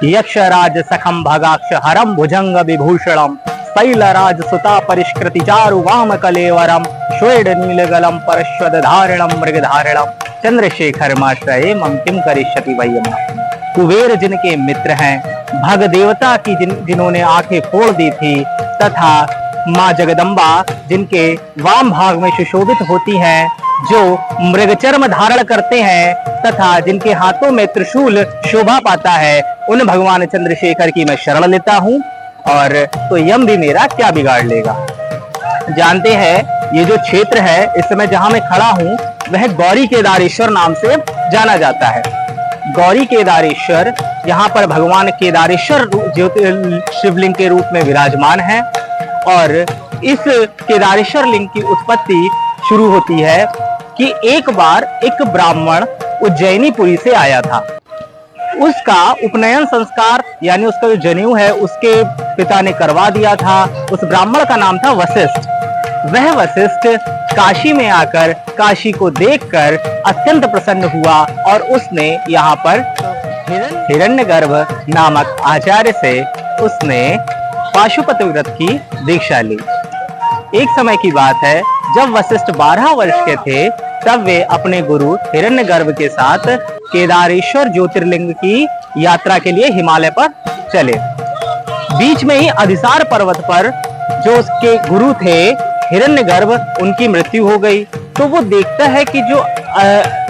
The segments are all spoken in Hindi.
यक्षराज सखम भगाक्ष हरम भुजंग विभूषणम शैलराज सुता परिष्कृति चारु वाम कलेवरम श्वेड नीलगलम परश्वद धारणम मृगधारणम चंद्रशेखर माश्रये मम किम करिष्यति वयम। कुबेर जिनके मित्र हैं, भग देवता की जिन्होंने आंखें फोड़ दी थी, तथा माँ जगदम्बा जिनके वाम भाग में सुशोभित होती हैं, जो मृगचर्म धारण करते हैं तथा जिनके हाथों में त्रिशूल शोभा पाता है, उन भगवान चंद्रशेखर की मैं शरण लेता हूँ, और तो यम भी मेरा क्या बिगाड़ लेगा। जानते हैं ये जो क्षेत्र है इस समय जहां मैं खड़ा हूँ वह गौरी केदारेश्वर नाम से जाना जाता है। गौरी केदारेश्वर, यहाँ पर भगवान केदारेश्वर शिवलिंग के रूप में विराजमान है, और इस केदारेश्वर लिंग की उत्पत्ति शुरू होती है कि एक बार एक ब्राह्मण उज्जैनीपुरी से आया था। उसका उपनयन संस्कार यानी उसका जो जनेऊ है उसके पिता ने करवा दिया था। उस ब्राह्मण का नाम था वशिष्ठ। वह वशिष्ठ काशी में आकर काशी को देखकर अत्यंत प्रसन्न हुआ और उसने यहाँ पर हिरण्यगर्भ नामक आचार्य से उसने पाशुपत व्रत की दीक्षा ली। एक समय की बात है जब वशिष्ठ 12 वर्ष के थे, तब वे अपने गुरु हिरण्यगर्भ के साथ केदारेश्वर ज्योतिर्लिंग की यात्रा के लिए हिमालय पर चले। बीच में ही अधिसार पर्वत पर जो उसके गुरु थे हिरण्यगर्भ, उनकी मृत्यु हो गई। तो वो देखता है कि जो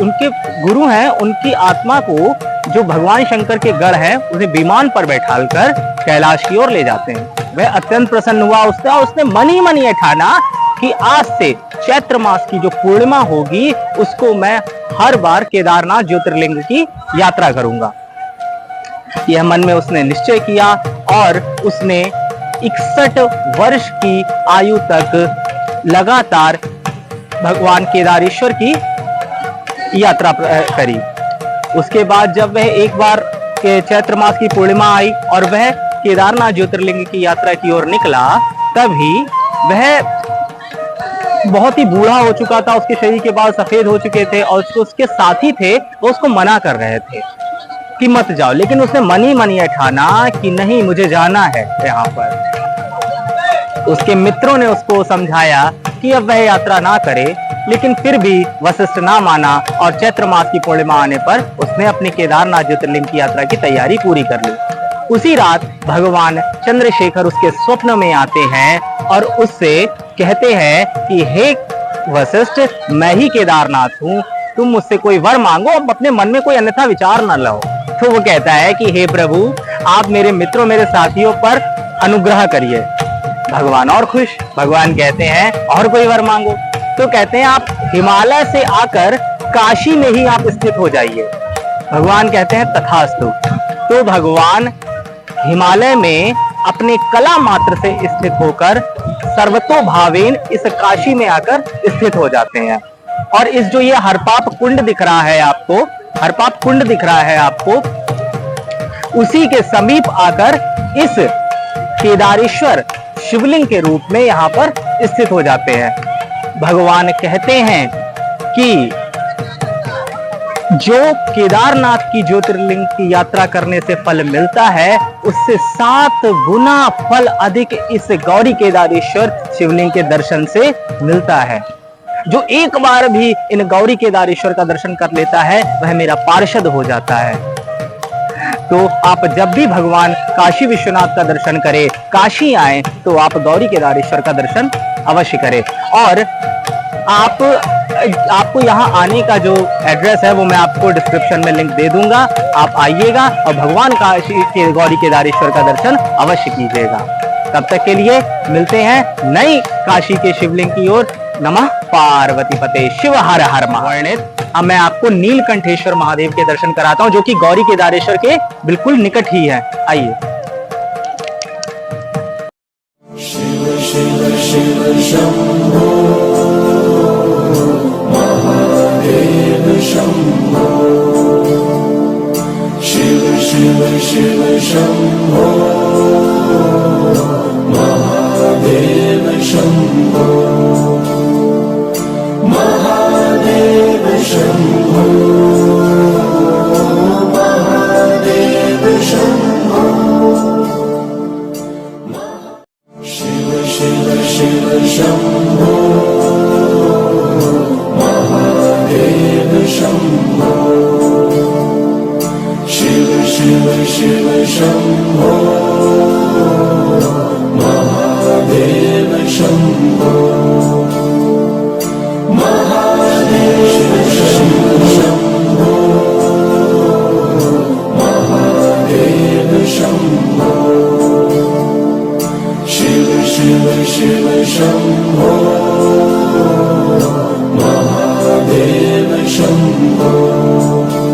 उनके गुरु हैं उनकी आत्मा को जो भगवान शंकर के गढ़ हैं उन्हें विमान पर बैठालकर कैलाश की ओर ले जाते हैं। वह अत्यंत प्रसन्न हुआ। उसने मन ही मन ये ठाना कि आज से चैत्र मास की जो पूर्णिमा होगी उसको मैं हर बार केदारनाथ ज्योतिर्लिंग की यात्रा करूंगा। यह मन में उसने निश्चय किया और उसने 61 वर्ष की आयु तक लगातार भगवान केदारेश्वर की यात्रा करी। उसके बाद जब वह एक बार के चैत्र मास की पूर्णिमा आई और वह केदारनाथ ज्योतिर्लिंग की यात्रा की ओर निकला, तभी वह बहुत ही बूढ़ा हो चुका था। उसके शरीर के बाल सफेद हो चुके थे और उसके साथी थे वो उसको मना कर रहे थे कि मत जाओ, लेकिन उसने मन ही मन ये ठाना कि नहीं, मुझे जाना है यहाँ पर। उसके मित्रों ने उसको समझाया कि अब वह यात्रा ना करे, लेकिन फिर भी वशिष्ठ ना माना और चैत्र मास की पूर्णिमा आने पर उसने अपनी केदारनाथ ज्योतिर्लिंग की यात्रा की तैयारी पूरी कर ली। उसी रात भगवान चंद्रशेखर उसके स्वप्न में आते हैं और उससे कहते हैं कि हे वशिष्ठ, मैं ही केदारनाथ हूँ, तुम मुझसे कोई वर मांगो, अपने मन में कोई अन्यथा विचार न लाओ। तो वो कहता है कि हे प्रभु, आप मेरे मित्रों मेरे साथियों पर अनुग्रह करिए। भगवान और खुश। भगवान कहते हैं और कोई वर मांगो। तो कहते हैं आप हिमालय से आकर काशी में ही आप स्थित हो जाइए। भगवान कहते हैं तथास्तु। तो भगवान हिमालय में अपने कला मात्र से स्थित होकर सर्वतोभावेन इस काशी में आकर स्थित हो जाते हैं। और इस जो ये हरपाप कुंड दिख रहा है आपको, हरपाप कुंड दिख रहा है आपको, उसी के समीप आकर इस केदारेश्वर शिवलिंग के रूप में यहाँ पर स्थित हो जाते हैं। भगवान कहते हैं कि जो केदारनाथ की ज्योतिर्लिंग की यात्रा करने से फल मिलता है, उससे 7 गुना फल अधिक इस गौरी केदारेश्वर शिवलिंग के दर्शन से मिलता है। जो एक बार भी इन गौरी केदारेश्वर का दर्शन कर लेता है वह मेरा पार्षद हो जाता है। तो आप जब भी भगवान काशी विश्वनाथ का दर्शन करें, काशी आए, तो आप गौरी केदारेश्वर का दर्शन अवश्य करें। और आपको यहाँ आने का जो एड्रेस है वो मैं आपको डिस्क्रिप्शन में लिंक दे दूंगा। आप आइएगा और भगवान काशी के गौरी केदारेश्वर का दर्शन अवश्य कीजिएगा। तब तक के लिए मिलते हैं नई काशी के शिवलिंग की ओर। नमः पार्वती पते शिव हर हर महावर्णित। अब मैं आपको नीलकंठेश्वर महादेव के दर्शन कराता हूँ, जो कि गौरी केदारेश्वर के बिल्कुल निकट ही है। आइए। शिव शिव शिव शंभो महादेव शंभो, शिव शिव शिव शंभो महादेव शंभो, महादेव शंभो, महादेव शंभो। शम्भो महादेव शम्भो महादेव शम्भो महादेव शम्भो